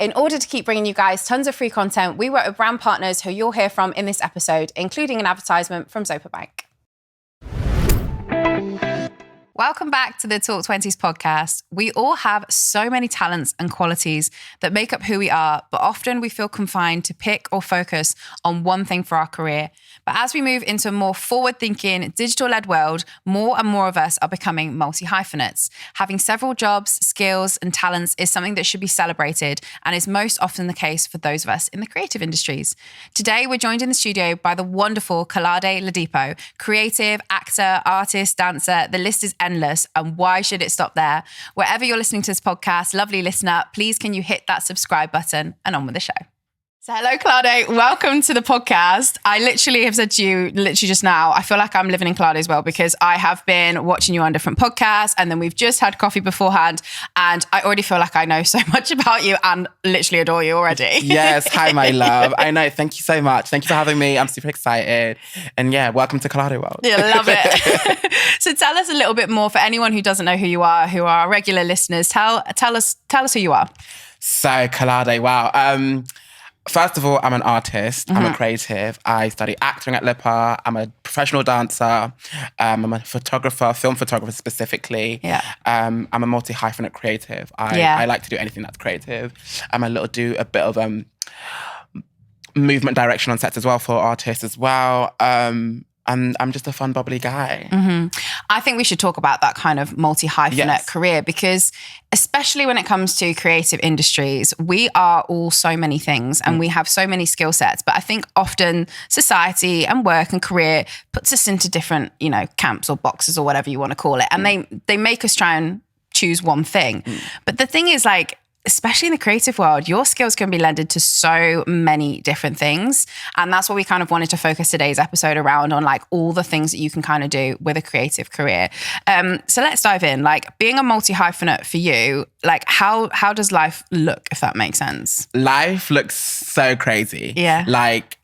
In order to keep bringing you guys tons of free content, we work with brand partners who you'll hear from in this episode, including an advertisement from Zopa Bank. Welcome back to the Talk 20s podcast. We all have so many talents and qualities that make up who we are, but often we feel confined to pick or focus on one thing for our career. But as we move into a more forward-thinking, digital-led world, more and more of us are becoming multi-hyphenates. Having several jobs, skills, and talents is something that should be celebrated and is most often the case for those of us in the creative industries. Today, we're joined in the studio by the wonderful Kolade Ladipo, creative, actor, artist, dancer. The list is endless, and why should it stop there? Wherever you're listening to this podcast, lovely listener, please can you hit that subscribe button and on with the show. So hello, Kolade. Welcome to the podcast. I literally have said to you just now, I feel like I'm living in Kolade's world because I have been watching you on different podcasts and then we've just had coffee beforehand and I already feel like I know so much about you and literally adore you already. Yes. Hi, my love. I know. Thank you so much. Thank you for having me. I'm super excited. And yeah, welcome to Kolade world. Yeah, love it. So tell us a little bit more for anyone who doesn't know who you are, who are regular listeners. Tell us who you are. So Kolade, wow. First of all, I'm an artist. I'm a creative. I study acting at Liverpool. I'm a professional dancer. I'm a photographer, film photographer specifically. Yeah. I'm a multi-hyphenate creative. I like to do anything that's creative. Do a bit of movement direction on sets as well for artists as well. I'm just a fun, bubbly guy. I think we should talk about that kind of multi-hyphenate career because especially when it comes to creative industries, we are all so many things and we have so many skill sets. But I think often society and work and career puts us into different, camps or boxes or whatever you want to call it. And they make us try and choose one thing. But the thing is especially in the creative world, your skills can be lended to so many different things. And that's what we kind of wanted to focus today's episode around on all the things that you can kind of do with a creative career. So let's dive in. Being a multi-hyphenate for you, how does life look, if that makes sense? Life looks so crazy. Yeah.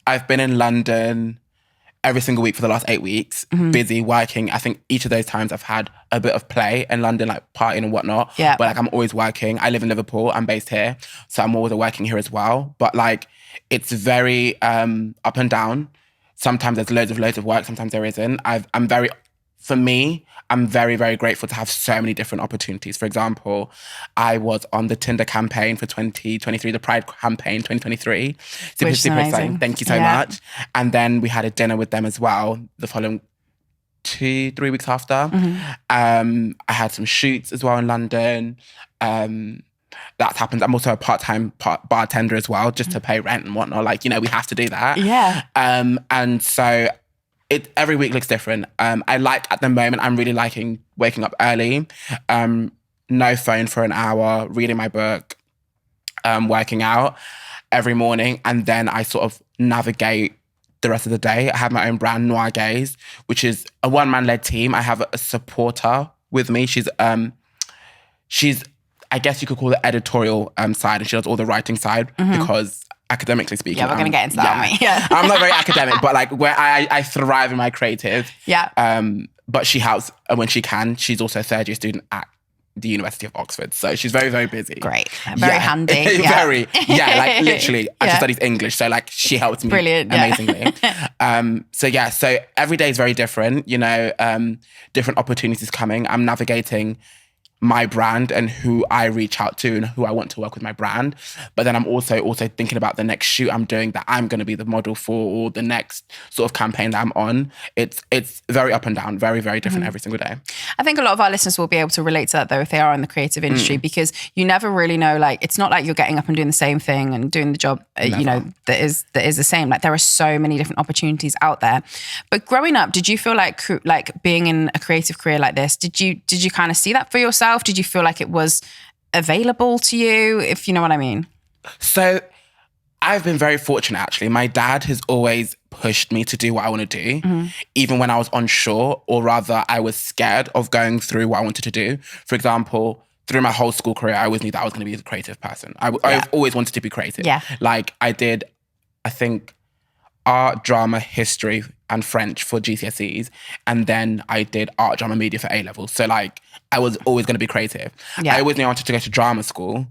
I've been in London every single week for the last 8 weeks, busy working. I think each of those times I've had a bit of play in London, partying and whatnot. Yeah. But I'm always working. I live in Liverpool. I'm based here. So I'm always working here as well. But it's very up and down. Sometimes there's loads of work. Sometimes there isn't. I'm very, very grateful to have so many different opportunities. For example, I was on the Tinder campaign for 2023, the Pride campaign 2023. Super exciting. Thank you so much. And then we had a dinner with them as well the following 2-3 weeks after. I had some shoots as well in London. That happens. I'm also a part-time bartender as well, just to pay rent and whatnot. We have to do that. Yeah. And so every week looks different. At the moment, I'm really liking waking up early, no phone for an hour, reading my book, working out every morning. And then I sort of navigate the rest of the day. I have my own brand, Noire Gayse, which is a one-man led team. I have a supporter with me. She's I guess you could call it editorial side, and she does all the writing side because academically speaking. Yeah, we're going to get into that, aren't we? Yeah. I'm not very academic, but where I thrive in my creative. Yeah. But she helps when she can. She's also a third year student at the University of Oxford. So she's very, very busy. Great. Very handy. Very. Yeah, literally. And she studies English. So she helps me amazingly. So every day is very different, different opportunities coming. I'm navigating my brand and who I reach out to and who I want to work with my brand. But then I'm also thinking about the next shoot I'm doing that I'm going to be the model for, or the next sort of campaign that I'm on. It's very up and down, very, very different every single day. I think a lot of our listeners will be able to relate to that though if they are in the creative industry because you never really know, it's not like you're getting up and doing the same thing and doing the job, that is the same. There are so many different opportunities out there. But growing up, did you feel like being in a creative career like this, did you kind of see that for yourself? Did you feel like it was available to you, if you know what I mean? So I've been very fortunate, actually. My dad has always pushed me to do what I want to do, even when I was unsure, or rather I was scared of going through what I wanted to do. For example, through my whole school career, I always knew that I was going to be a creative person. I've always wanted to be creative. Yeah. I did, I think, art, drama, history, and French for GCSEs. And then I did art, drama, media for A-levels. So I was always going to be creative. Yeah. I always knew I wanted to go to drama school,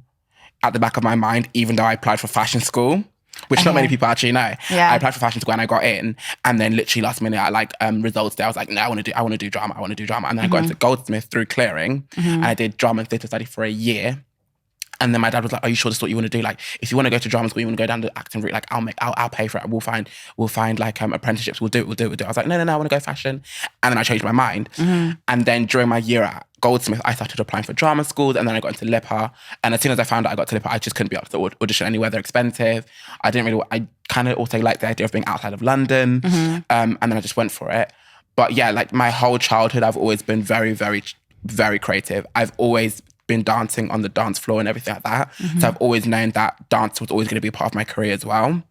at the back of my mind, even though I applied for fashion school, which not many people actually know. Yeah. I applied for fashion school and I got in, and then literally last minute at like results day, I was like, no, I want to do drama. And then I got into Goldsmith through clearing, and I did drama and theatre study for a year. And then my dad was like, "Are you sure this is what you want to do? Like, if you want to go to drama school, you want to go down the acting route, like, I'll pay for it. We'll find like apprenticeships. We'll do it. I was like, no, I want to go fashion. And then I changed my mind. And then during my year at Goldsmith, I started applying for drama schools, and then I got into Liverpool. And as soon as I found out I got to Liverpool, I just couldn't be up to the audition anywhere. They're expensive. I kind of also liked the idea of being outside of London. And then I just went for it. But yeah, like my whole childhood, I've always been very, very, very creative. I've always been dancing on the dance floor and everything like that. So I've always known that dance was always going to be a part of my career as well.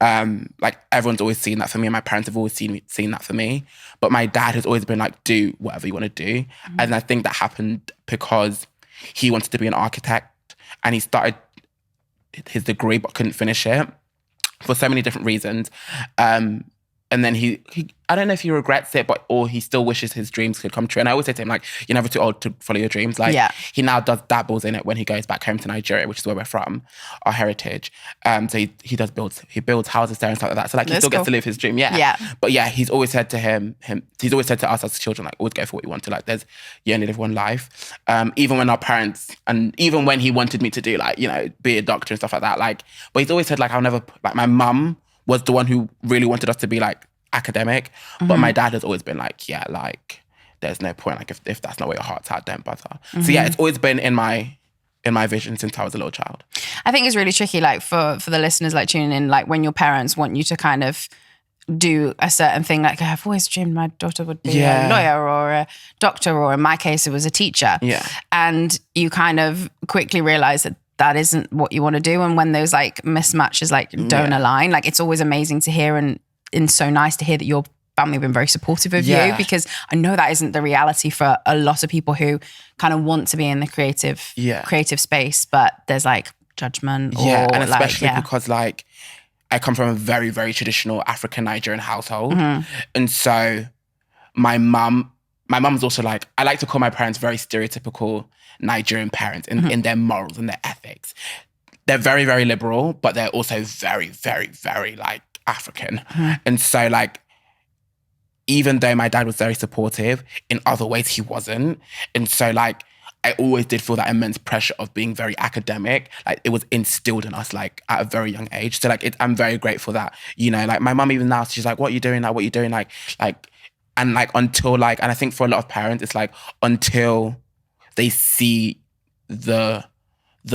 Like everyone's always seen that for me, and my parents have always seen that for me. But my dad has always been like, do whatever you want to do. And I think that happened because he wanted to be an architect, and he started his degree but couldn't finish it for so many different reasons. And then he I don't know if he regrets it, or he still wishes his dreams could come true. And I always say to him, like, you're never too old to follow your dreams. Like, he now dabbles in it when he goes back home to Nigeria, which is where we're from, our heritage. So he builds houses there and stuff like that. So like, he still gets to live his dream. Yeah. But yeah, he's always said to he's always said to us as children, like, always go for what you want to. Like, you only live one life. Even when our parents, and even when he wanted me to do, like, you know, be a doctor and stuff like that. Like, but he's always said, like, I'll never, like, my mum was the one who really wanted us to be like academic, but my dad has always been like, yeah, like, there's no point, like, if that's not where your heart's at, don't bother. So yeah, it's always been in my vision since I was a little child. I think it's really tricky, like, for the listeners like tuning in, like, when your parents want you to kind of do a certain thing, like, I've always dreamed my daughter would be a lawyer or a doctor, or in my case it was a teacher, and you kind of quickly realize that isn't what you want to do. And when those like mismatches like don't align, like, it's always amazing to hear and so nice to hear that your family have been very supportive of you, because I know that isn't the reality for a lot of people who kind of want to be in the creative space, but there's like judgment and especially because like I come from a very, very traditional African Nigerian household. And so my mum's also like, I like to call my parents very stereotypical Nigerian parents in their morals and their ethics. They're very, very liberal, but they're also very, very, very like African. And so like, even though my dad was very supportive, in other ways he wasn't. And so like, I always did feel that immense pressure of being very academic. Like, it was instilled in us like at a very young age. So like, I'm very grateful that, you know, like my mum even now, she's like, what are you doing? Like, what are you doing? Like, and like, until like, and I think for a lot of parents, it's like, until they see the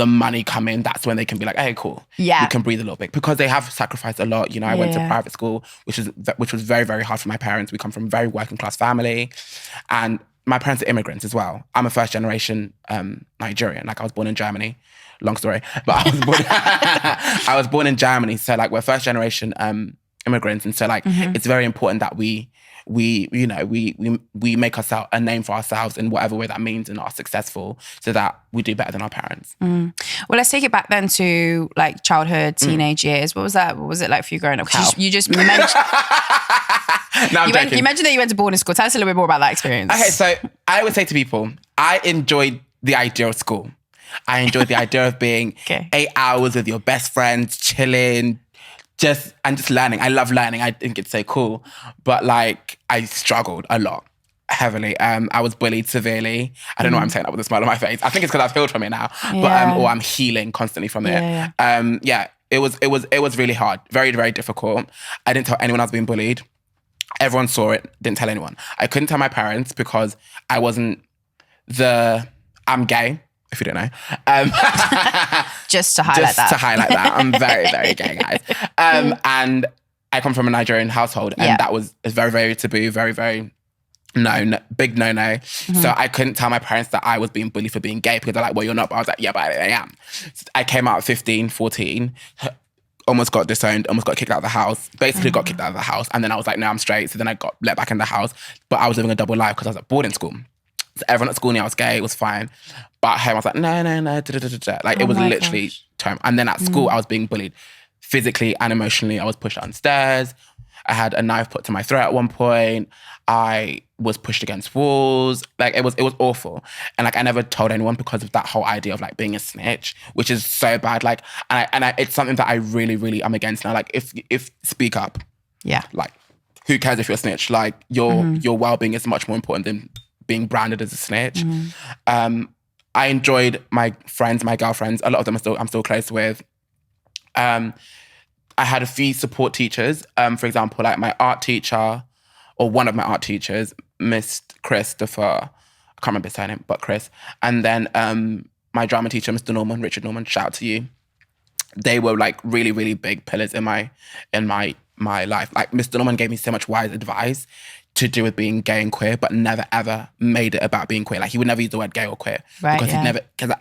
money come in, that's when they can be like, hey, cool. Yeah. You can breathe a little bit. Because they have sacrificed a lot. You know, I went to private school, which was very, very hard for my parents. We come from a very working class family. And my parents are immigrants as well. I'm a first generation Nigerian. Like, I was born in Germany. Long story. But I was born in Germany. So like, we're first generation immigrants. And so like, it's very important that we make ourselves a name for ourselves in whatever way that means, and are successful, so that we do better than our parents. Well, let's take it back then to like childhood, teenage years. What was that? What was it like for you growing up? You just mentioned... You mentioned that you went to boarding school. Tell us a little bit more about that experience. Okay, so I would say to people, I enjoyed the idea of school. I enjoyed the idea of being 8 hours with your best friends, chilling, just learning. I love learning. I think it's so cool. But like, I struggled a lot, heavily. I was bullied severely. I don't know why I'm saying that with a smile on my face. I think it's because I've healed from it now. But or I'm healing constantly from it. It was really hard. Very, very difficult. I didn't tell anyone I was being bullied. Everyone saw it, didn't tell anyone. I couldn't tell my parents because I wasn't I'm gay, if you don't know. Just to highlight that. I'm very, very gay, guys. And I come from a Nigerian household, and that was very, very taboo, very, very big no. So I couldn't tell my parents that I was being bullied for being gay, because they're like, well, you're not. But I was like, yeah, but I am. I came out at 15, 14, almost got disowned, almost got kicked out of the house, basically got kicked out of the house. And then I was like, no, I'm straight. So then I got let back in the house. But I was living a double life because I was at boarding school. So everyone at school knew I was gay, it was fine. But at home, I was like, no. Like, it was literally time. And then at school, I was being bullied physically and emotionally. I was pushed downstairs. I had a knife put to my throat at one point. I was pushed against walls. Like it was awful. And like I never told anyone because of that whole idea of like being a snitch, which is so bad. Like it's something that I really, really am against now. Like if speak up. Yeah. Like who cares if you're a snitch? Like your well-being is much more important than being branded as a snitch. I enjoyed my friends, my girlfriends. A lot of them I'm still close with. I had a few support teachers. For example, like my art teacher, or one of my art teachers, Miss Christopher. I can't remember his surname, but Chris. And then my drama teacher, Mr. Norman, Richard Norman, shout out to you. They were like really, really big pillars in my life. Like Mr. Norman gave me so much wise advice to do with being gay and queer, but never ever made it about being queer. Like he would never use the word gay or queer because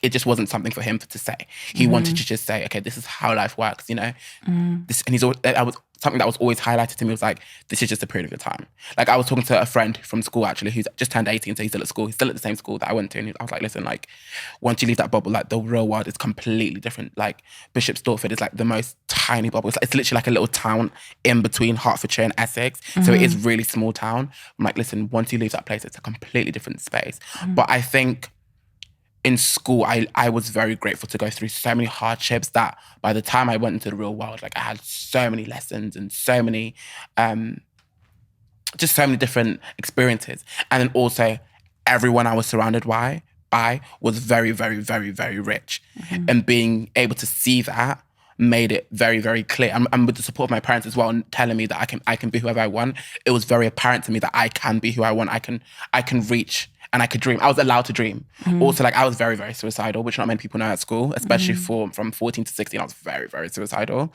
it just wasn't something for him to say. He wanted to just say, okay, this is how life works, you know? This, and something that was always highlighted to me was like, this is just a period of your time. Like I was talking to a friend from school actually, who's just turned 18, so he's still at school. He's still at the same school that I went to. And I was like, listen, like once you leave that bubble, like the real world is completely different. Like Bishop Stortford is like the most tiny bubble. It's literally like a little town in between Hertfordshire and Essex. So it is really small town. I'm like, listen, once you leave that place, it's a completely different space. But I think in school, I was very grateful to go through so many hardships that by the time I went into the real world, like I had so many lessons and so many, just so many different experiences. And then also everyone I was surrounded by was very, very, very, very rich. And being able to see that made it very, very clear. And with the support of my parents as well, and telling me that I can be whoever I want, it was very apparent to me that I can be who I want. I can reach and I could dream. I was allowed to dream. Also, like I was very, very suicidal, which not many people know at school, especially from 14 to 16, I was very, very suicidal.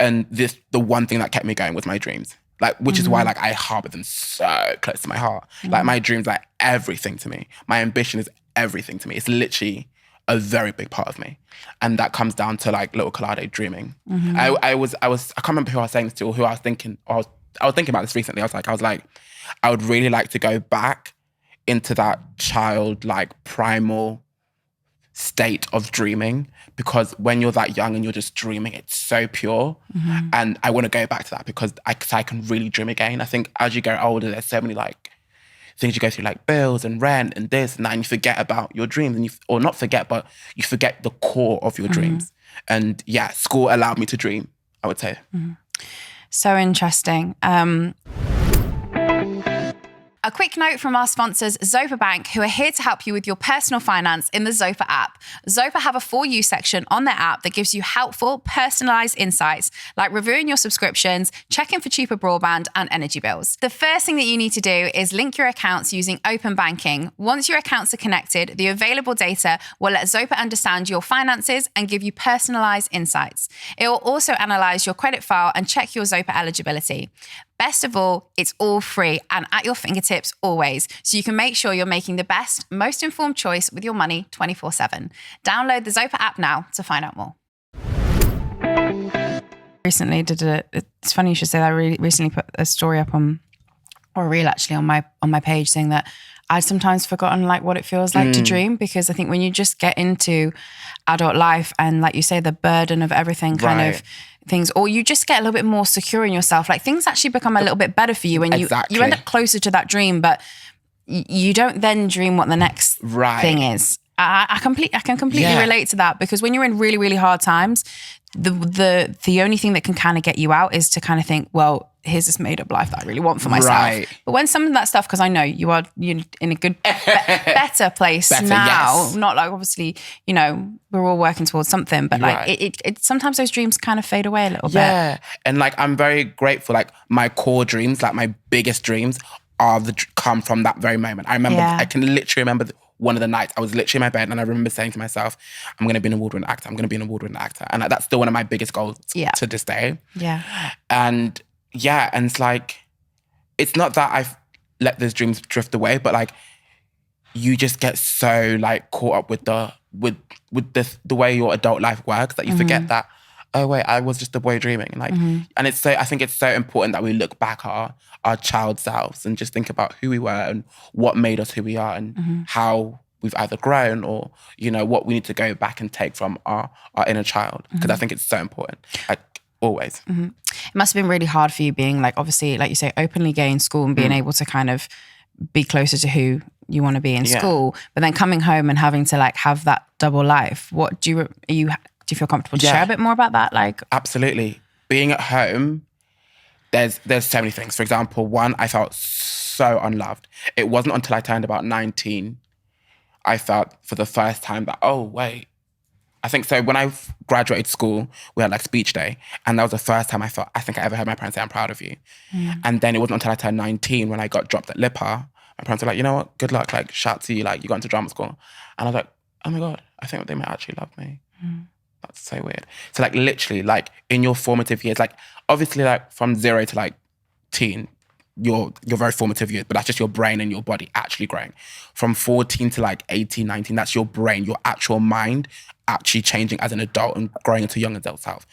And the one thing that kept me going was my dreams. Like, which is why like I harbor them so close to my heart. Like my dreams are everything to me. My ambition is everything to me. It's literally a very big part of me. And that comes down to like little Kolade dreaming. I can't remember who I was saying this to or who I was thinking, I was thinking about this recently. I was like, I would really like to go back into that childlike primal state of dreaming, because when you're that young and you're just dreaming, it's so pure. And I want to go back to that because I can really dream again. I think as you get older, there's so many like things you go through, like bills and rent and this and that, and you forget about your dreams, and or not forget, but you forget the core of your dreams. And yeah, school allowed me to dream, I would say. So interesting. A quick note from our sponsors, Zopa Bank, who are here to help you with your personal finance in the Zopa app. Zopa have a For You section on their app that gives you helpful, personalised insights, like reviewing your subscriptions, checking for cheaper broadband and energy bills. The first thing that you need to do is link your accounts using open banking. Once your accounts are connected, the available data will let Zopa understand your finances and give you personalised insights. It will also analyse your credit file and check your Zopa eligibility. Best of all, it's all free and at your fingertips always, so you can make sure you're making the best, most informed choice with your money 24/7. Download the Zopa app now to find out more. Recently it's funny you should say that. I recently put a story up or a reel actually on my page saying that I'd sometimes forgotten like what it feels like to dream, because I think when you just get into adult life and like you say, the burden of everything kind of things, or you just get a little bit more secure in yourself, like things actually become a little bit better for you and you end up closer to that dream, but you don't then dream what the next thing is. I can completely relate to that, because when you're in really, really hard times, the only thing that can kind of get you out is to kind of think, well, here's this made up life that I really want for myself. But when some of that stuff, because I know you're in a good, better place now, not like obviously, you know, we're all working towards something, but like it sometimes those dreams kind of fade away a little bit. Yeah. And like, I'm very grateful, like my core dreams, like my biggest dreams come from that very moment. I remember, I can literally remember one of the nights I was literally in my bed and I remember saying to myself, I'm going to be an award-winning actor. I'm going to be an award-winning actor. And that's still one of my biggest goals to this day. And it's like, it's not that I've let those dreams drift away, but like, you just get so like caught up with the way your adult life works that you forget that, oh wait, I was just a boy dreaming. Like, and it's so, I think it's so important that we look back at our child selves and just think about who we were and what made us who we are and how we've either grown or, you know, what we need to go back and take from our inner child. Because I think it's so important. Like, Always. Mm-hmm. It must have been really hard for you being like, obviously, like you say, openly gay in school and being able to kind of be closer to who you want to be in school, but then coming home and having to like have that double life. What do you feel comfortable to share a bit more about that? Like, absolutely. Being at home, there's so many things. For example, one, I felt so unloved. It wasn't until I turned about 19, I felt for the first time that, oh, wait. I think so when I graduated school, we had like speech day. And that was the first time I think I ever heard my parents say, I'm proud of you. And then it wasn't until I turned 19 when I got dropped at Liverpool. My parents were like, you know what? Good luck. Like, shout to you. Like, you got into drama school. And I was like, oh my God, I think they might actually love me. That's so weird. So like literally like in your formative years, like obviously like from 0 to like teen, your very formative years, but that's just your brain and your body actually growing. From 14 to like 18, 19, that's your brain, your actual mind actually changing as an adult and growing into young adult self.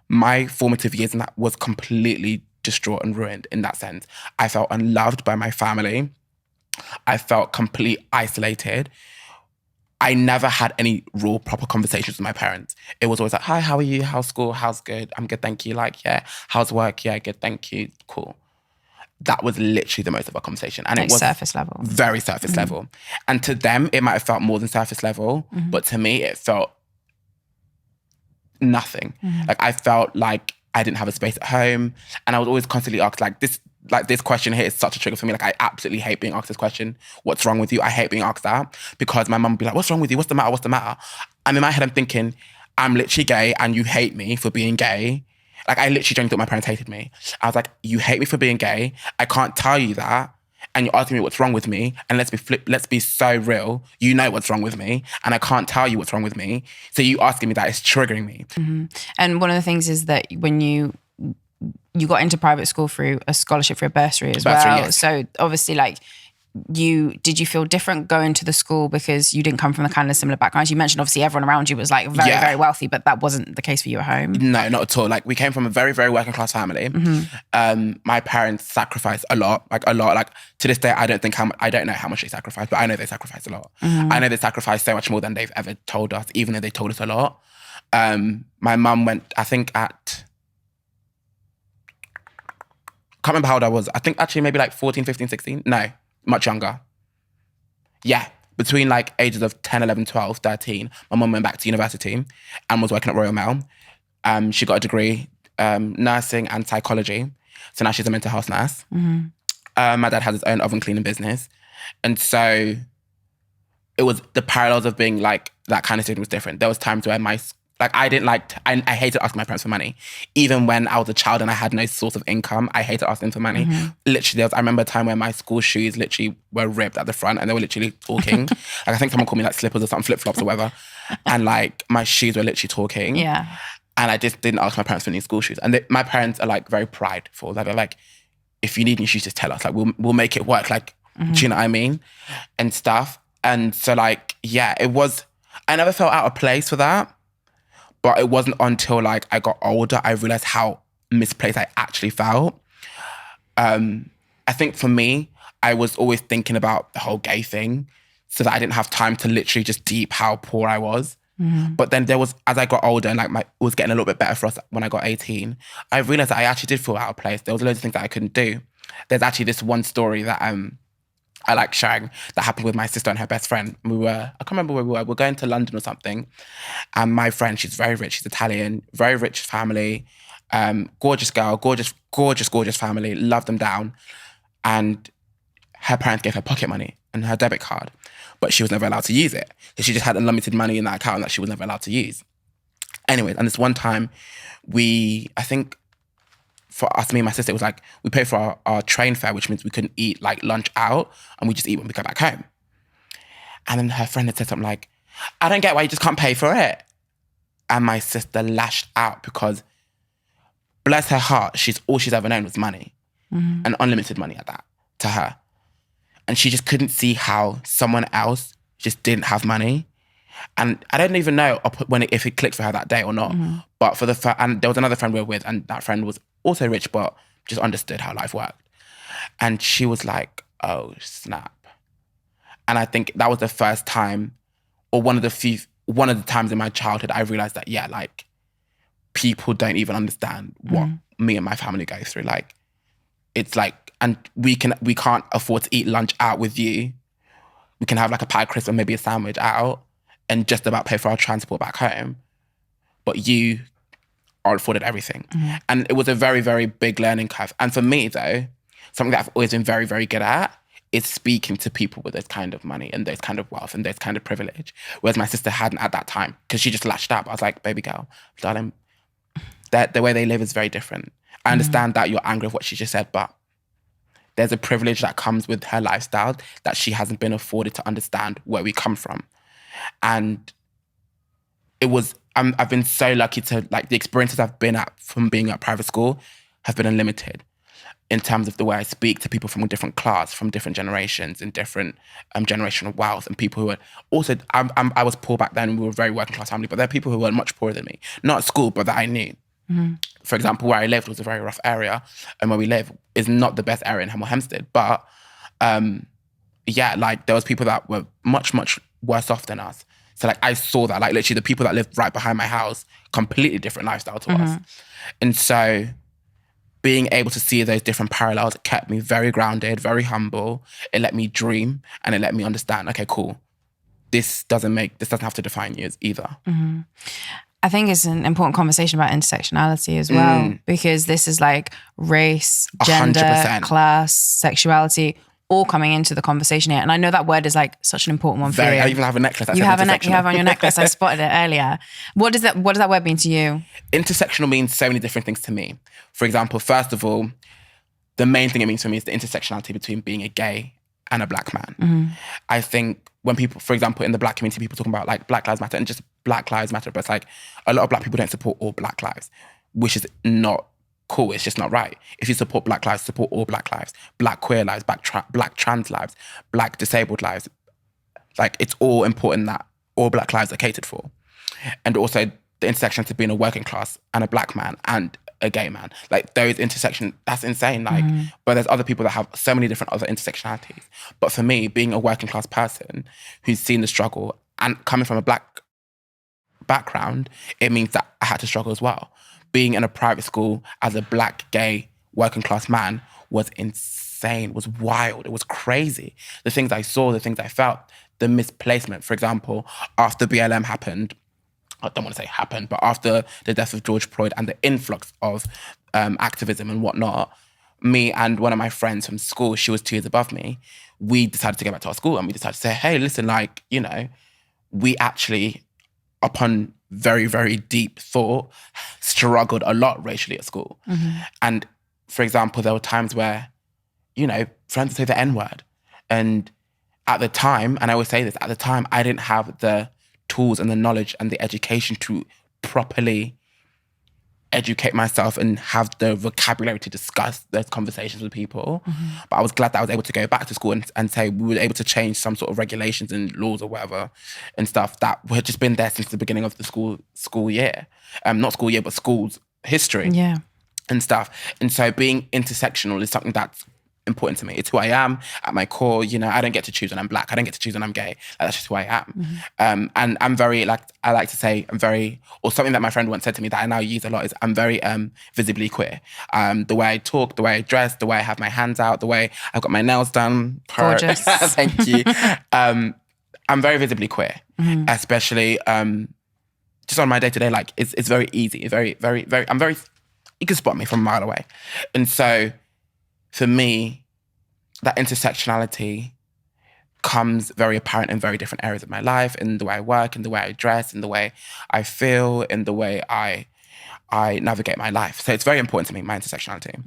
My formative years in that was completely distraught and ruined in that sense. I felt unloved by my family. I felt completely isolated. I never had any real proper conversations with my parents. It was always like, hi, how are you? How's school? How's good? I'm good, thank you. Like, yeah. How's work? Yeah, good, thank you. Cool. That was literally the most of our conversation. And like it was surface level. Very surface level. And to them, it might have felt more than surface level, but to me, it felt nothing. Like I felt like I didn't have a space at home. And I was always constantly asked this question here is such a trigger for me. Like I absolutely hate being asked this question. What's wrong with you? I hate being asked that because my mum would be like, what's wrong with you? What's the matter? What's the matter? And in my head, I'm thinking, I'm literally gay and you hate me for being gay. Like I literally genuinely thought my parents hated me. I was like, you hate me for being gay. I can't tell you that. And you're asking me what's wrong with me. And let's be so real. You know what's wrong with me. And I can't tell you what's wrong with me. So you asking me that is triggering me. And one of the things is that when you got into private school through a scholarship for a bursary as well. Yes. So obviously like did you feel different going to the school because you didn't come from the kind of similar backgrounds? You mentioned obviously everyone around you was like very, very wealthy, but that wasn't the case for you at home. No, not at all. Like we came from a very, very working class family. My parents sacrificed a lot. Like to this day, I don't know how much they sacrificed, but I know they sacrificed a lot. I know they sacrificed so much more than they've ever told us, even though they told us a lot. My mum went, I think can't remember how old I was. I think actually maybe like 14, 15, 16. No. Much younger. Yeah. Between like ages of 10, 11, 12, 13, my mum went back to university and was working at Royal Mail. She got a degree, nursing and psychology. So now she's a mental health nurse. My dad has his own oven cleaning business. And so it was the parallels of being like that kind of student was different. There was times where I hated asking my parents for money. Even when I was a child and I had no source of income, I hated asking for money. Literally, I remember a time where my school shoes literally were ripped at the front and they were literally talking. Like I think someone called me like slippers or something, flip-flops or whatever. And like my shoes were literally talking. Yeah. And I just didn't ask my parents for any school shoes. And my parents are like very prideful. They're like, if you need any shoes, just tell us. Like we'll make it work. Like, do you know what I mean? And stuff. And so like, yeah, I never felt out of place for that. But it wasn't until like I got older, I realized how misplaced I actually felt. I think for me, I was always thinking about the whole gay thing so that I didn't have time to literally just deep how poor I was. But then as I got older and like it was getting a little bit better for us when I got 18, I realized that I actually did feel out of place. There was loads of things that I couldn't do. There's actually this one story that I like sharing that happened with my sister and her best friend. I can't remember where we were. We're going to London or something. And my friend, she's very rich. She's Italian, very rich family, gorgeous girl, gorgeous family, love them down. And her parents gave her pocket money and her debit card, but she was never allowed to use it. So she just had unlimited money in that account that she was never allowed to use. Anyways, and this one time I think for us, me and my sister, it was like, we paid for our train fare, which means we couldn't eat like lunch out and we just eat when we go back home. And then her friend had said something like, I don't get why you just can't pay for it. And my sister lashed out because bless her heart, all she's ever known was money and unlimited money at that to her. And she just couldn't see how someone else just didn't have money. And I don't even know if it clicked for her that day or not. But and there was another friend we were with, and that friend was also rich, but just understood how life worked. And she was like, oh, snap. And I think that was the first time, or one of the times in my childhood, I realized that, yeah, like, people don't even understand what me and my family go through. Like, it's like, and we can't afford to eat lunch out with you. We can have like a pie crisp or maybe a sandwich out and just about pay for our transport back home. But you are afforded everything. And it was a very, very big learning curve. And for me though, something that I've always been very, very good at is speaking to people with this kind of money and this kind of wealth and this kind of privilege. Whereas my sister hadn't at that time, because she just latched up. I was like, baby girl, darling, the way they live is very different. I understand that you're angry with what she just said, but there's a privilege that comes with her lifestyle that she hasn't been afforded to understand where we come from. And it was, I've been so lucky to, like, the experiences I've been at from being at private school have been unlimited in terms of the way I speak to people from a different class, from different generations and different generational wealth, and people who are also, I was poor back then, we were a very working class family, but there are people who were much poorer than me. Not at school, but that I knew. For example, where I lived was a very rough area, and where we live is not the best area in Hemel Hempstead. But yeah, like there was people that were much, much worse off than us. So like I saw that, like literally the people that lived right behind my house, completely different lifestyle to us. And so being able to see those different parallels, it kept me very grounded, very humble. It let me dream, and it let me understand, okay, cool. This doesn't have to define you as either. I think it's an important conversation about intersectionality as well, because this is like race, gender, 100%. class, sexuality, all coming into the conversation here. And I know that word is like such an important one for you. I even have a necklace that you says you have on your necklace. I spotted it earlier. What does that word mean to you? Intersectional means so many different things to me. For example, first of all, the main thing it means for me is the intersectionality between being a gay and a black man. I think when people, for example, in the black community, people talking about like Black Lives Matter and just Black Lives Matter, but it's like a lot of black people don't support all black lives, which is not cool. It's just not right. If you support black lives, support all black lives, black queer lives, black trans lives, black disabled lives. Like it's all important that all black lives are catered for. And also the intersection to being a working class and a black man and a gay man. Like those intersections, that's insane. Like, but there's other people that have so many different other intersectionalities. But for me, being a working class person who's seen the struggle and coming from a black background, it means that I had to struggle as well. Being in a private school as a black, gay, working class man was insane, was wild, it was crazy. The things I saw, the things I felt, the misplacement. For example, after BLM happened, I don't want to say happened, but after the death of George Floyd and the influx of activism and whatnot, me and one of my friends from school, she was 2 years above me, we decided to go back to our school and we decided to say, hey, listen, like, you know, we actually, upon very, very deep thought, struggled a lot racially at school. And for example, there were times where, you know, friends would say the N-word. And at the time, and I always say this, at the time, I didn't have the tools and the knowledge and the education to properly educate myself and have the vocabulary to discuss those conversations with people. But I was glad that I was able to go back to school and say we were able to change some sort of regulations and laws or whatever and stuff that had just been there since the beginning of the school year. Not school year, but school's history. Yeah. And stuff. And so being intersectional is something that's important to me. It's who I am at my core. You know, I don't get to choose when I'm black. I don't get to choose when I'm gay. Like, that's just who I am. And I'm very, like, I like to say I'm very, or something that my friend once said to me that I now use a lot is I'm very visibly queer. The way I talk, the way I dress, the way I have my hands out, the way I've got my nails done. Gorgeous. Thank you. I'm very visibly queer, especially just on my day-to-day. Like, it's very easy. You can spot me from a mile away. And so for me, that intersectionality comes very apparent in very different areas of my life, in the way I work, in the way I dress, in the way I feel, in the way I navigate my life. So it's very important to me, my intersectionality.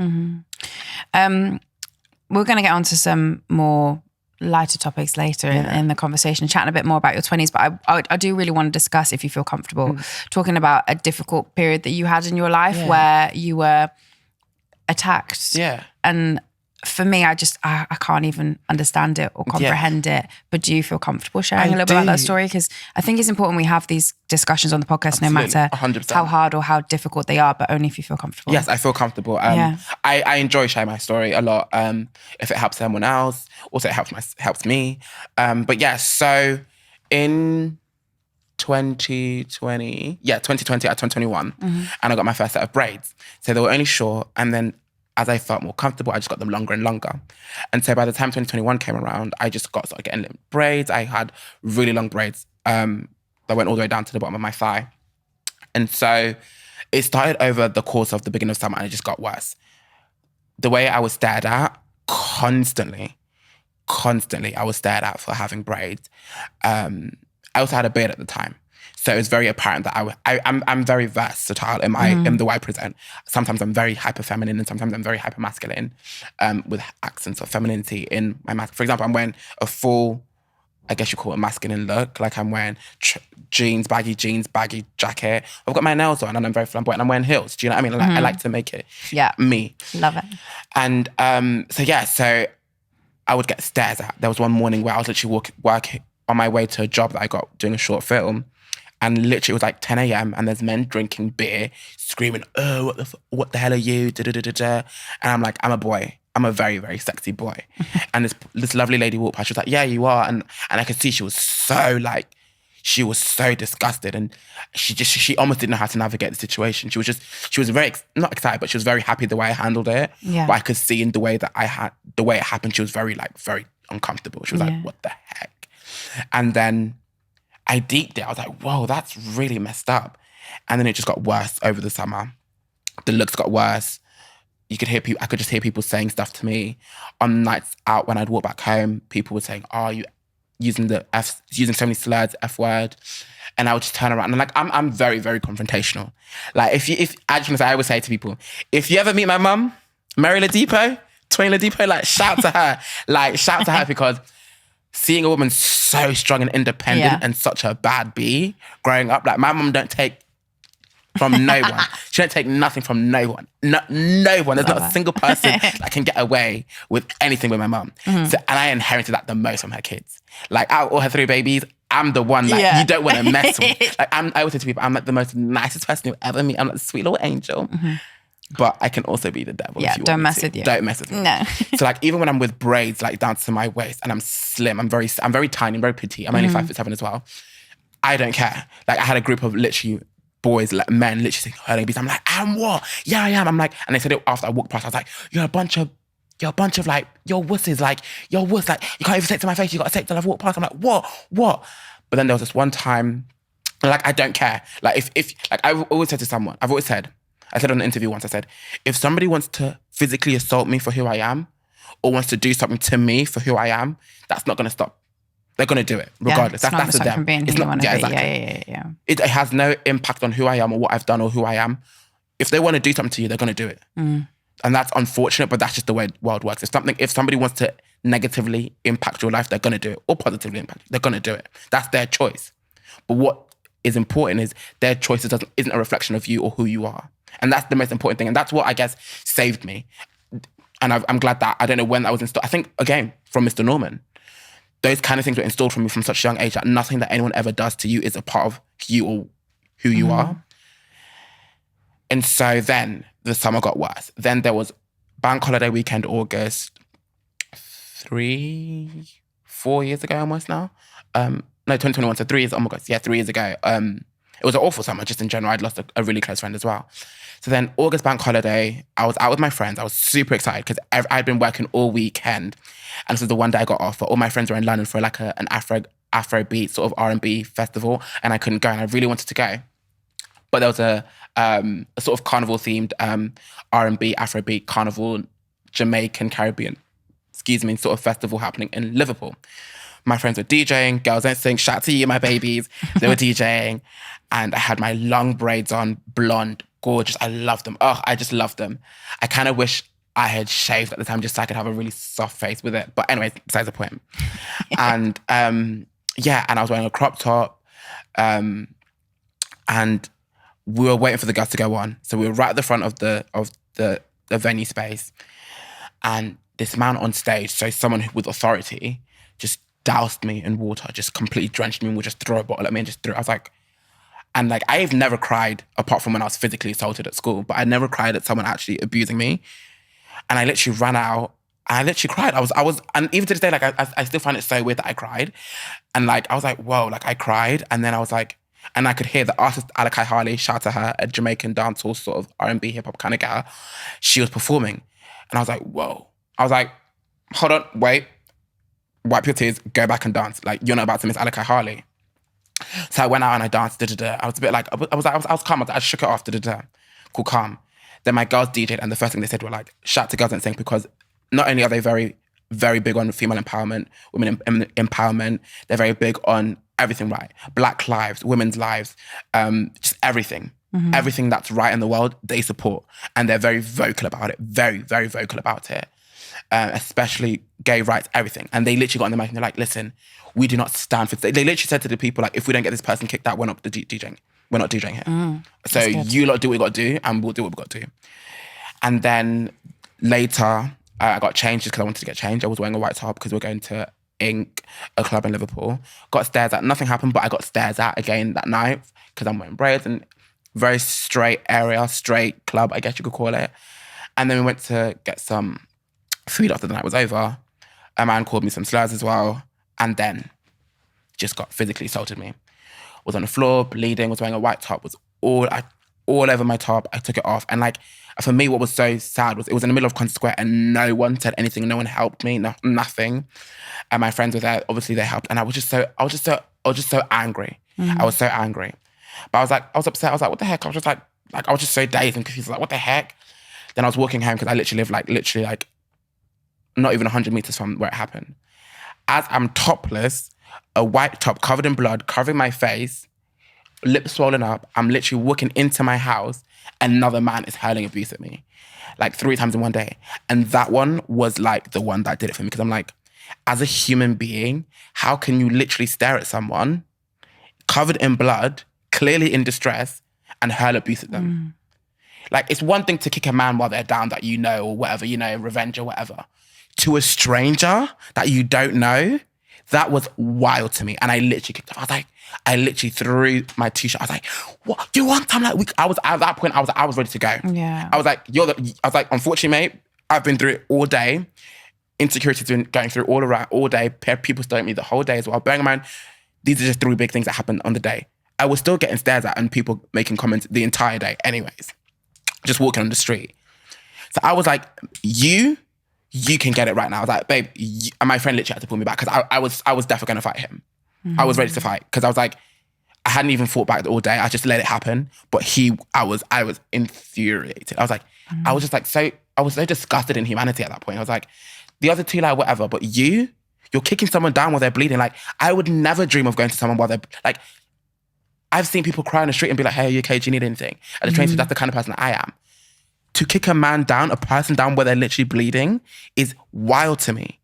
We're going to get onto some more lighter topics later in the conversation, chatting a bit more about your 20s, but I do really want to discuss, if you feel comfortable, talking about a difficult period that you had in your life where you were attacked. Yeah. And for me, I can't even understand it or comprehend it. But do you feel comfortable sharing a little bit about that story? Because I think it's important we have these discussions on the podcast, no matter 100%. how hard or how difficult they are, but only if you feel comfortable. Yes, I feel comfortable. I enjoy sharing my story a lot. If it helps someone else, also it helps me. But yeah, so in 2020. Yeah, 2020 at 2021. And I got my first set of braids. So they were only short. And then as I felt more comfortable, I just got them longer and longer. And so by the time 2021 came around, I just started getting braids. I had really long braids that went all the way down to the bottom of my thigh. And so it started over the course of the beginning of summer and it just got worse. The way I was stared at constantly, I was stared at for having braids. I also had a beard at the time. So it was very apparent that I'm very versatile in the way I present. Sometimes I'm very hyper feminine and sometimes I'm very hyper masculine, with accents of femininity in my mask. For example, I'm wearing a full, I guess you call it a masculine look. Like I'm wearing jeans, baggy jacket. I've got my nails on and I'm very flamboyant. I'm wearing heels. Do you know what I mean? I like to make it me. Love it. And so I would get stares at. There was one morning where I was literally working on my way to a job that I got doing a short film. And literally it was like 10 a.m. and there's men drinking beer, screaming, oh, what the hell are you? And I'm like, I'm a boy. I'm a very, very sexy boy. And this lovely lady walked past. She was like, yeah, you are. And I could see she was so disgusted. And she almost didn't know how to navigate the situation. She was very, not excited, but she was very happy the way I handled it. Yeah. But I could see in the way that the way it happened, she was very uncomfortable. She was like, what the heck? And then I deeped it. I was like, whoa, that's really messed up. And then it just got worse over the summer. The looks got worse. I could just hear people saying stuff to me. On nights out when I'd walk back home, people were saying, oh, you using so many slurs, F word. And I would just turn around and like, I'm very, very confrontational. Like I always say to people, if you ever meet my mum, Mary Ladipo, like shout to her because seeing a woman so strong and independent and such a bad bee growing up, like my mum don't take from no one. She don't take nothing from no one. No one. There's not a single person that can get away with anything with my mum. So, and I inherited that the most from her kids. Like out of all her 3 babies, I'm the one like you don't want to mess with. Like I always say to people, I'm like the most nicest person you'll ever meet. I'm like the sweet little angel. But I can also be the devil. Yeah, if you don't want mess me to. with you. Don't mess with me. No. So like even when I'm with braids like down to my waist and I'm slim, I'm very tiny, I'm very petite. I'm only 5'7" as well. I don't care. Like I had a group of literally boys, like men, literally saying, hurling beats. I'm like, I'm what? Yeah, I am. I'm like, and they said it after I walked past. I was like, you're a bunch of like, you're wusses. Like, you're wuss. Like, you can't even say it to my face. You got to say it till I've walked past. I'm like, what? But then there was this one time, like, I don't care. Like, if like, I've always said to someone, I said on an interview once, I said, if somebody wants to physically assault me for who I am or wants to do something to me for who I am, that's not going to stop. They're going to do it, regardless. Yeah, that's them. From being who you want to be. Exactly. Yeah. It has no impact on who I am or what I've done or who I am. If they want to do something to you, they're going to do it. And that's unfortunate, but that's just the way the world works. If somebody wants to negatively impact your life, they're going to do it. Or positively impact you, they're going to do it. That's their choice. But what is important is their choice isn't a reflection of you or who you are. And that's the most important thing. And that's what I guess saved me. And I'm glad that, I don't know when that was installed. I think, again, from Mr. Norman. Those kind of things were installed from me from such a young age that nothing that anyone ever does to you is a part of you or who you are. And so then the summer got worse. Then there was Bank Holiday weekend, August, 4 years ago almost now. No, 2021, so 3 years, oh my God, 3 years ago. It was an awful summer, just in general. I'd lost a really close friend as well. So then August Bank Holiday, I was out with my friends. I was super excited because I'd been working all weekend. And this was the one day I got off. But all my friends were in London for like an Afrobeat sort of R&B festival. And I couldn't go and I really wanted to go. But there was a sort of carnival-themed R&B, Afrobeat, carnival, Jamaican, Caribbean, sort of festival happening in Liverpool. My friends were DJing, girls don't sing, shout to you, my babies. They were DJing. And I had my long braids on, blonde, gorgeous. I loved them. Oh, I just loved them. I kind of wish I had shaved at the time just so I could have a really soft face with it. But anyway, besides the point. And and I was wearing a crop top. And we were waiting for the girls to go on. So we were right at the front of the venue space. And this man on stage, so someone with authority, just doused me in water, just completely drenched me and would just throw a bottle at me and just threw it. I was like, and like, I've never cried apart from when I was physically assaulted at school, but I never cried at someone actually abusing me. And I literally ran out and I literally cried. I was, and even to this day, like, I still find it so weird that I cried. And like, I was like, whoa, like I cried. And then I was like, And I could hear the artist Alakai Harley, shout to her, a Jamaican dancehall sort of R&B hip hop kind of gal. She was performing. And I was like, whoa. I was like, hold on, wait. Wipe your tears, go back and dance. Like, you're not about to miss Alakai Harley. So I went out and I danced, I was a bit like, I was calm. I shook it off, cool, calm. Then my girls DJ'd, and the first thing they said were like, shout to Girls NSYNC, because not only are they very, very big on female empowerment, women empowerment, they're very big on everything right. Black lives, women's lives, just everything. Mm-hmm. Everything that's right in the world, they support. And they're very vocal about it. Very, very vocal about it. Especially gay rights, everything. And they literally got on the mic and they're like, listen, we do not stand for... They literally said to the people, like, if we don't get this person kicked out, we're not DJing. We're not DJing here. So you lot do what you got to do and we'll do what we got to do. And then later, I got changed just because I wanted to get changed. I was wearing a white top because we were going to Ink, a club in Liverpool. Got stares at. Nothing happened, but I got stares at again that night because I'm wearing braids and very straight area, straight club, I guess you could call it. And then we went to get some food after the night was over. A man called me some slurs as well, and then just got physically assaulted me. Was on the floor, bleeding, was wearing a white top, was all over my top. I took it off. And like, for me, what was so sad was it was in the middle of Concert Square and no one said anything. No one helped me, nothing. And my friends were there, obviously they helped. And I was just so angry. I was so angry. But I was upset. I was like, what the heck? I was just like I was just so dazed and confused. Like, what the heck? Then I was walking home because I literally live not even 100 meters from where it happened. As I'm topless, a white top covered in blood, covering my face, lips swollen up, I'm literally walking into my house, another man is hurling abuse at me. Like 3 times in one day. And that one was like the one that did it for me. Because I'm like, as a human being, how can you literally stare at someone covered in blood, clearly in distress, and hurl abuse at them? Like, it's one thing to kick a man while they're down that you know, or whatever, you know, revenge or whatever. To a stranger that you don't know, that was wild to me. And I literally kicked off. I literally threw my t-shirt. I was like, what, you want? I'm like, I was at that point, I was ready to go. Yeah. I was like, unfortunately, mate, I've been through it all day. Insecurity's been going through all day. People staring at me the whole day as well. Bearing in mind, these are just 3 big things that happened on the day. I was still getting stares at and people making comments the entire day anyways. Just walking on the street. So I was like, you can get it right now. I was like, babe, and my friend literally had to pull me back because I was definitely going to fight him. I was ready to fight because I was like, I hadn't even fought back all day. I just let it happen. But I was infuriated. I was like, I was so disgusted in humanity at that point. I was like, the other two, like, whatever, but you're kicking someone down while they're bleeding. Like, I would never dream of going to someone while they're, like, I've seen people cry on the street and be like, hey, are you okay? Do you need anything? At the train station, that's the kind of person that I am. To kick a person down where they're literally bleeding is wild to me.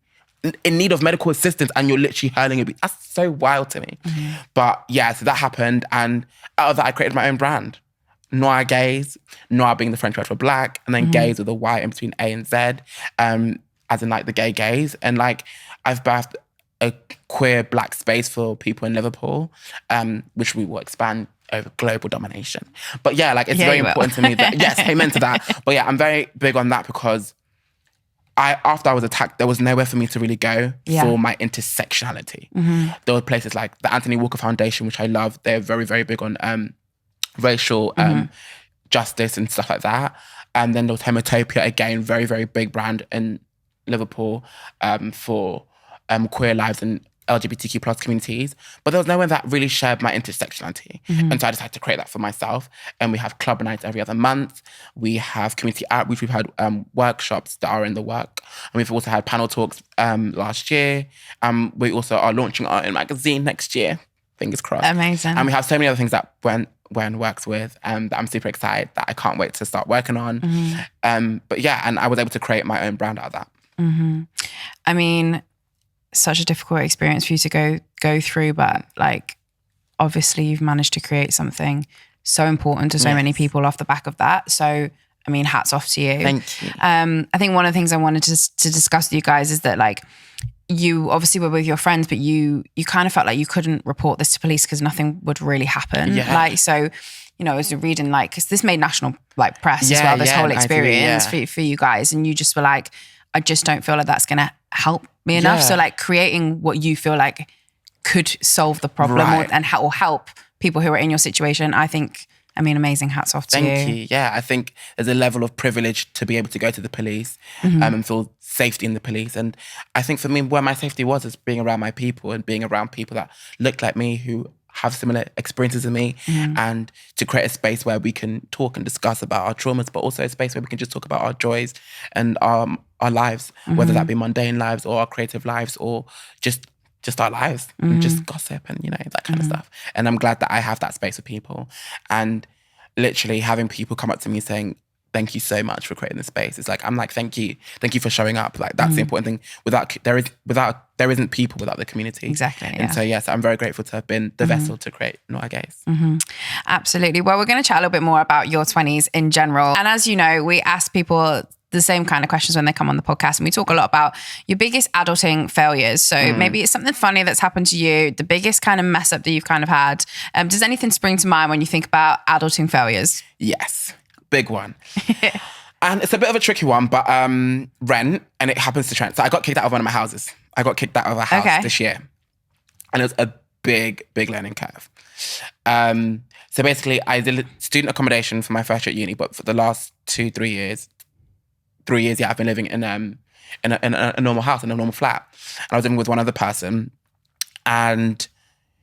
In need of medical assistance and you're literally hurling it. That's so wild to me. But yeah, so that happened. And out of that, I created my own brand. Noire Gayse, Noire being the French word for black, and then Gayse with a Y in between A and Z, as in like the gay gays. And like, I've birthed a queer black space for people in Liverpool, which we will expand over global domination. But yeah, like, it's very important to me that, yes, amen to that. But yeah, I'm very big on that because after I was attacked, there was nowhere for me to really go for my intersectionality. There were places like the Anthony Walker Foundation, which I love. They're very, very big on racial justice and stuff like that. And then there was Homophobic, again, very, very big brand in Liverpool for queer lives and LGBTQ plus communities. But there was no one that really shared my intersectionality. And so I decided to create that for myself. And we have club nights every other month. We have community outreach. We've had workshops that are in the work. And we've also had panel talks last year. We also are launching our own magazine next year. Fingers crossed. Amazing. And we have so many other things that Gwen works with that I'm super excited that I can't wait to start working on. But yeah, and I was able to create my own brand out of that. I mean, such a difficult experience for you to go through, but like, obviously you've managed to create something so important to so many people off the back of that. So, I mean, hats off to you. Thank you. I think one of the things I wanted to discuss with you guys is that, like, you obviously were with your friends, but you kind of felt like you couldn't report this to police because nothing would really happen. Yeah. Like, so, you know, as you're reading, like, because this made national like press as well, this whole experience for you guys. And you just were like, I just don't feel like that's going to help me enough. So like creating what you feel like could solve the problem or help people who are in your situation. I think, amazing. Hats off to you. Thank you. Yeah, I think there's a level of privilege to be able to go to the police and feel safety in the police. And I think for me, where my safety was is being around my people and being around people that look like me, who have similar experiences as me, and to create a space where we can talk and discuss about our traumas, but also a space where we can just talk about our joys and our lives, whether that be mundane lives or our creative lives or just our lives and just gossip and, that kind of stuff. And I'm glad that I have that space with people. And literally having people come up to me saying, thank you so much for creating this space. It's like, I'm like, thank you for showing up. Like, that's the important thing. There isn't people without the community. Exactly. Yeah. And so, yes, I'm very grateful to have been the vessel to create Noire Gayse. Absolutely. Well, we're going to chat a little bit more about your 20s in general. And as you know, we ask people the same kind of questions when they come on the podcast, and we talk a lot about your biggest adulting failures. So maybe it's something funny that's happened to you, the biggest kind of mess up that you've kind of had. Does anything spring to mind when you think about adulting failures? Yes, big one. And it's a bit of a tricky one, but rent, and it happens to Trent. So I got kicked out of one of my houses. I got kicked out of a house this year, and it was a big learning curve. So basically, I did student accommodation for my first year at uni, but for the last 3 years, I've been living in a normal house, in a normal flat. And I was living with one other person. And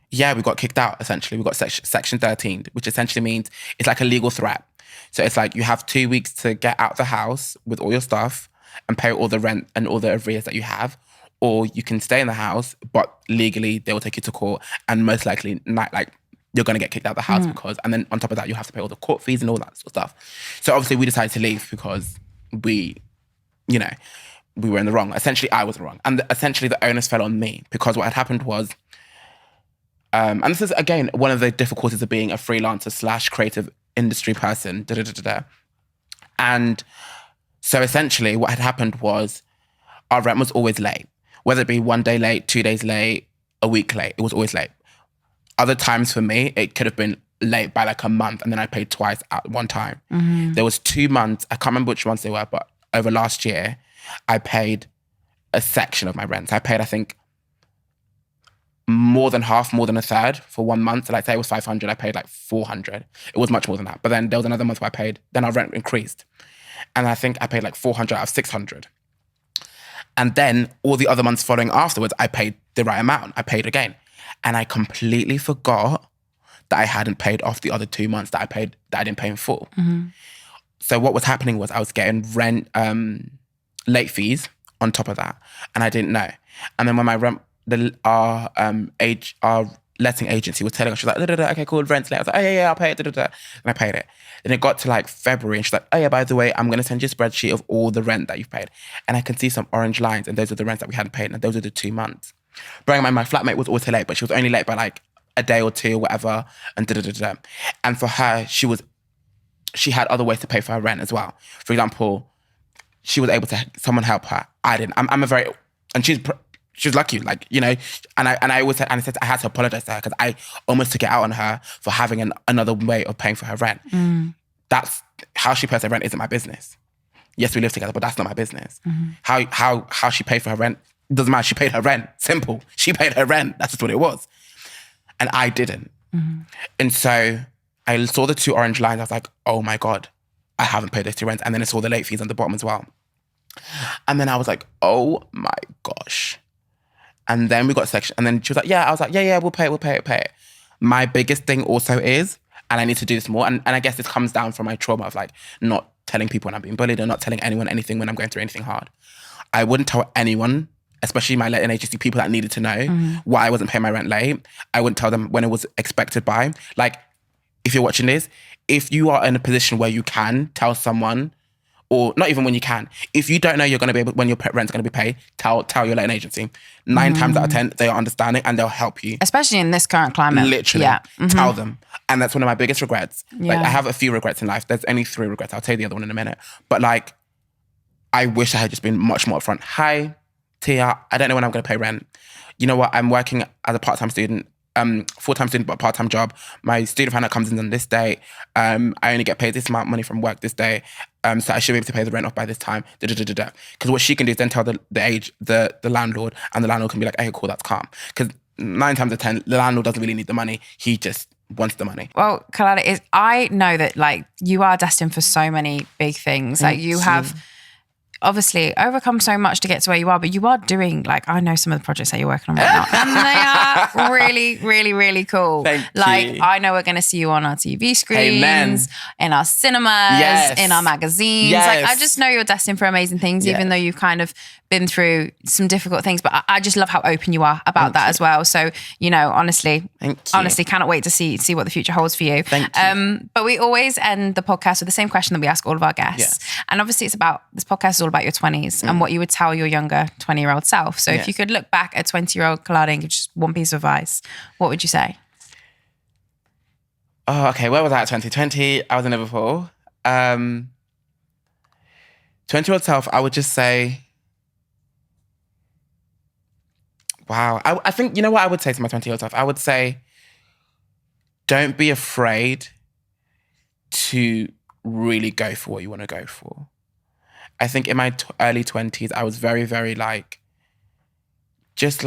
yeah, we got kicked out, essentially. We got section 13, which essentially means it's like a legal threat. So it's like you have 2 weeks to get out the house with all your stuff and pay all the rent and all the arrears that you have. Or you can stay in the house, but legally they will take you to court, and most likely you're going to get kicked out of the house because, and then on top of that, you have to pay all the court fees and all that sort of stuff. So obviously we decided to leave because we were in the wrong. Essentially, I was wrong. And essentially the onus fell on me because what had happened was, and this is, again, one of the difficulties of being a freelancer / creative industry person, And so essentially what had happened was our rent was always late. Whether it be 1 day late, 2 days late, a week late, it was always late. Other times for me, it could have been late by like a month, and then I paid twice at one time. There was 2 months, I can't remember which ones they were, but over last year, I paid a section of my rent. I paid, I think, more than half, more than a third for 1 month. So like say it was 500, I paid like 400. It was much more than that. But then there was another month where I paid, then our rent increased. And I think I paid like 400 out of 600. And then all the other months following afterwards, I paid the right amount. I paid again. And I completely forgot that I hadn't paid off the other 2 months that I didn't pay in full. So what was happening was I was getting rent, late fees on top of that, and I didn't know. And then when my rent, our letting agency was telling us, she was like, okay, cool, rent's late. I was like, oh yeah, I'll pay it, And I paid it. Then it got to like February, and she's like, oh yeah, by the way, I'm gonna send you a spreadsheet of all the rent that you've paid. And I can see some orange lines, and those are the rents that we hadn't paid, and those are the 2 months. Bearing in mind, my flatmate was also late, but she was only late by like a day or two or whatever, and And for her, she had other ways to pay for her rent as well. For example, she was able to, someone help her. I didn't. And she was lucky, and I always said, I had to apologize to her because I almost took it out on her for having another way of paying for her rent. That's how she pays her rent isn't my business. Yes, we live together, but that's not my business. How she paid for her rent, doesn't matter. She paid her rent. Simple. She paid her rent. That's just what it was. And I didn't. And so I saw the 2 orange lines. I was like, oh my God, I haven't paid those 2 rents. And then I saw the late fees on the bottom as well. And then I was like, oh my gosh. And then we got a section. And then she was like, yeah. I was like, yeah, we'll pay it. My biggest thing also is, and I need to do this more, and I guess this comes down from my trauma of like not telling people when I'm being bullied or not telling anyone anything when I'm going through anything hard. I wouldn't tell anyone, especially my letting agency, people that needed to know why I wasn't paying my rent late. I wouldn't tell them when it was expected by. Like, if you're watching this, if you are in a position where you can tell someone, or not even when you can, if you don't know you're going to be able, when your rent's going to be paid, tell your letting agency. 9 times out of 10, they are understanding and they'll help you. Especially in this current climate. Literally. Yeah. Tell them. And that's one of my biggest regrets. Yeah. Like, I have a few regrets in life. There's only 3 regrets. I'll tell you the other one in a minute. But like, I wish I had just been much more upfront. Hi, Tia, I don't know when I'm going to pay rent. You know what? I'm working as a part-time student, full-time student, but part-time job. My student finance comes in on this date. I only get paid this amount of money from work this day. So I should be able to pay the rent off by this time. Because what she can do is then tell the landlord, and the landlord can be like, okay, cool, that's calm. Because 9 times out of 10, the landlord doesn't really need the money. He just wants the money. Well, Kolade, I know that like you are destined for so many big things. Like you have obviously overcome so much to get to where you are, but you are doing, like, I know some of the projects that you're working on right now, and they are really, really, really cool. Thank like, you. I know we're going to see you on our TV screens, in our cinemas, in our magazines. Like, I just know you're destined for amazing things, even though you've kind of been through some difficult things. But I just love how open you are about that as well. So, you know, honestly, cannot wait to see what the future holds for you. Thank you. But we always end the podcast with the same question that we ask all of our guests. And obviously this podcast is all about your 20s and what you would tell your younger 20-year-old self. So if you could look back at 20-year-old Kolade and give just one piece of advice, what would you say? Oh, okay. Where was I at 2020? I was in Liverpool. 20-year-old self, I would just say, wow. I think, you know what I would say to my 20-year-old self? I would say, don't be afraid to really go for what you want to go for. I think in my early 20s, I was very, very just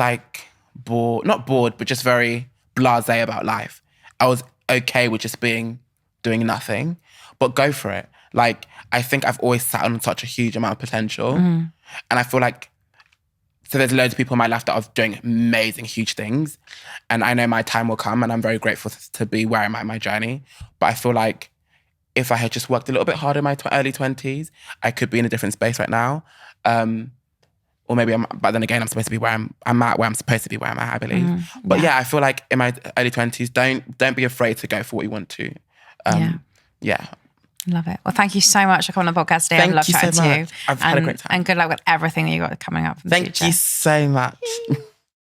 bored, not bored, but just very blasé about life. I was okay with just doing nothing, but go for it. Like, I think I've always sat on such a huge amount of potential. And I feel like, so there's loads of people in my life that are doing amazing, huge things. And I know my time will come and I'm very grateful to be where I'm at in my journey. But I feel like if I had just worked a little bit harder in my early 20s, I could be in a different space right now. Or maybe but then again, I'm supposed to be where I'm at, where I'm supposed to be where I'm at, I believe. But I feel like in my early 20s, don't be afraid to go for what you want to. Love it. Well, thank you so much for coming on the podcast today. I love chatting to you. I've had a great time. And good luck with everything that you've got coming up in the future. Thank you so much.